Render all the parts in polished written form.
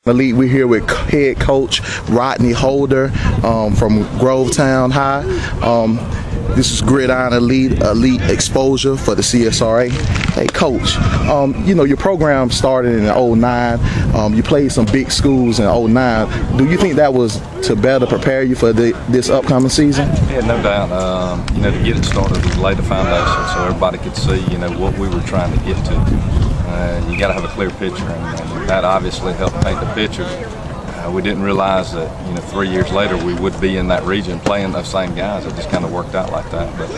Elite. We're here with head coach Rodney Holder from Grovetown High. This is Gridiron Elite exposure for the CSRA. Hey, coach, you know your program started in '09. You played some big schools in '09. Do you think that was to better prepare you for this upcoming season? Yeah, no doubt. You know, to get it started, we laid the foundation so everybody could see, you know, what we were trying to get to. You got to have a clear picture, and that obviously helped paint the picture. We didn't realize that, you know, 3 years later we would be in that region playing those same guys. It just kind of worked out like that. But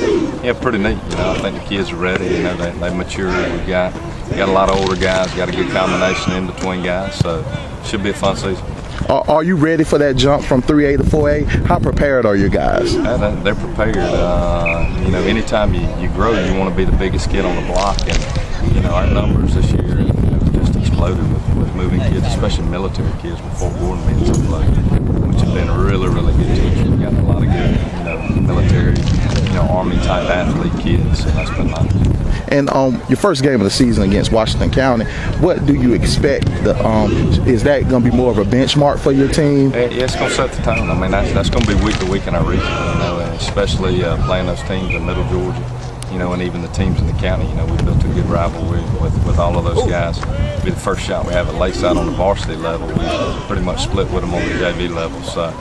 yeah, pretty neat. You know, I think the kids are ready. You know, they matured. We got a lot of older guys. Got a good combination in between guys. So it should be a fun season. Are you ready for that jump from 3A to 4A? How prepared are you guys? They're prepared. You know, anytime you grow, you want to be the biggest kid on the block. And you know, our numbers this year just exploded with moving kids, especially military kids, with Fort Gordon being so close, which have been really good teams. We've got a lot of good, you know, military, you know, Army type athlete kids, so that's been nice. And your first game of the season against Washington County, what do you expect? Is that going to be more of a benchmark for your team? Yeah, it's going to set the tone. I mean, that's going to be week to week in our region, you know, and especially playing those teams in Middle Georgia, you know, and even the teams in the county. You know, we built a good rivalry with all of those guys. It'll be the first shot we have at Lakeside on the varsity level. We pretty much split with them on the JV level. So,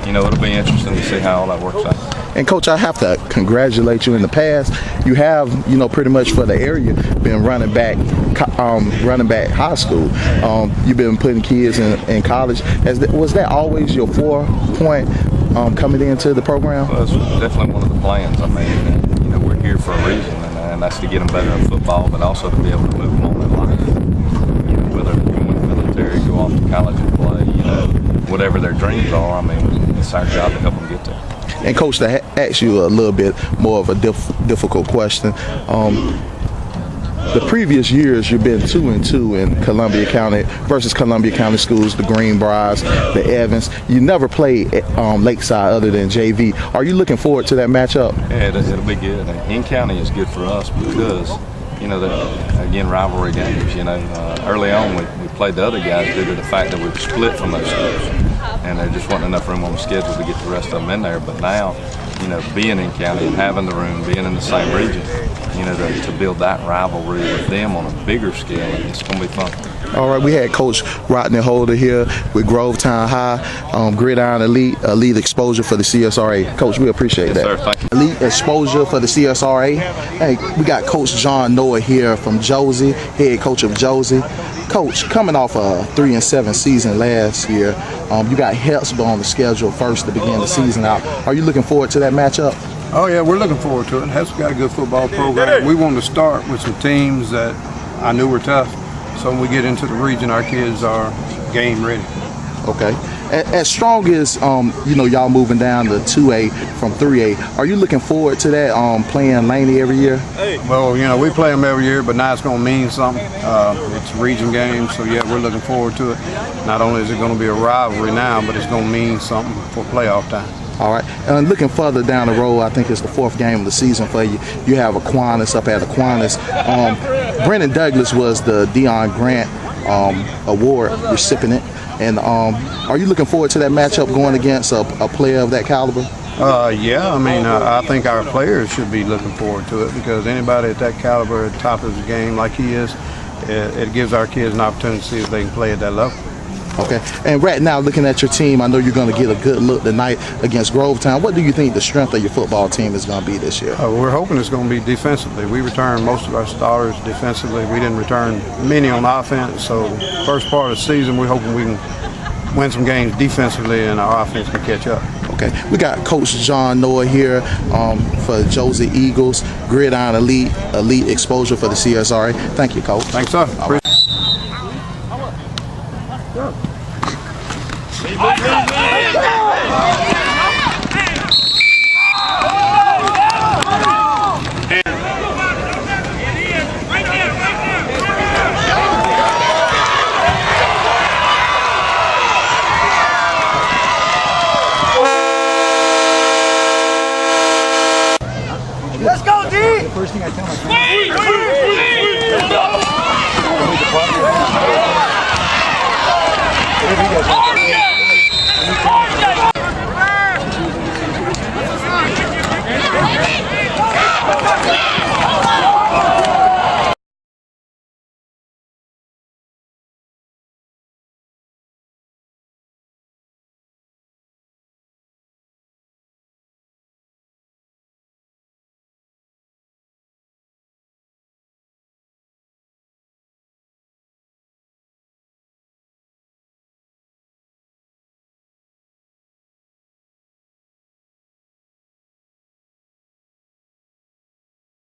you know, it'll be interesting to see how all that works out. And Coach, I have to congratulate you. In the past, you have, you know, pretty much for the area been running back high school. You've been putting kids in college. Was that always your 4-point coming into the program? Well, it's definitely one of the plans. I mean, you know, we're here for a reason, and that's to get them better in football, but also to be able to move them on in life. You know, whether they're going to the military, go off to college and play, you know, whatever their dreams are. I mean, it's our job to help them get there. And Coach, to ask you a little bit more of a difficult question, the previous years you've been 2-2 in Columbia County versus Columbia County schools, the Greenbriers, the Evans. You never played at Lakeside other than JV. Are you looking forward to that matchup? Yeah, it'll be good. In county is good for us because, you know, again, rivalry games. You know, early on we played the other guys due to the fact that we were split from those schools, and there just wasn't enough room on the schedule to get the rest of them in there. But now, you know, being in county and having the room, being in the same region, you know, to build that rivalry with them on a bigger scale, it's going to be fun. All right, we had Coach Rodney Holder here with Grovetown High, Gridiron Elite exposure for the CSRA. Coach, we appreciate that. Yes, sir, thank you. Elite exposure for the CSRA. Hey, we got Coach John Noah here from Josey, head coach of Josey. Coach, coming off a 3-7 season last year, you got Hesper on the schedule first to begin the season out. Are you looking forward to that matchup? Oh yeah, we're looking forward to it. Hesper got a good football program. We wanted to start with some teams that I knew were tough. So when we get into the region, our kids are game ready. Okay. As strong as you know, y'all moving down to 2A from 3A, are you looking forward to that playing Laney every year? Well, you know, we play them every year, but now it's going to mean something. It's region games, so yeah, we're looking forward to it. Not only is it going to be a rivalry now, but it's going to mean something for playoff time. All right, and looking further down the road, I think it's the 4th game of the season for you. You have Aquinas up at Aquinas. Brendan Douglas was the Dion Grant Award recipient. And are you looking forward to that matchup going against a player of that caliber? Yeah, I mean, I think our players should be looking forward to it because anybody at that caliber, at the top of the game like he is, it gives our kids an opportunity to see if they can play at that level. Okay, and right now looking at your team, I know you're going to get a good look tonight against Grovetown. What do you think the strength of your football team is going to be this year? We're hoping it's going to be defensively. We returned most of our starters defensively. We didn't return many on offense, so first part of the season we're hoping we can win some games defensively and our offense can catch up. Okay, we got Coach John Noah here for Josey Eagles, Gridiron Elite exposure for the CSRA. Thank you, Coach. Thanks, sir. Let's go, D! First thing I tell my Whatever you guys want.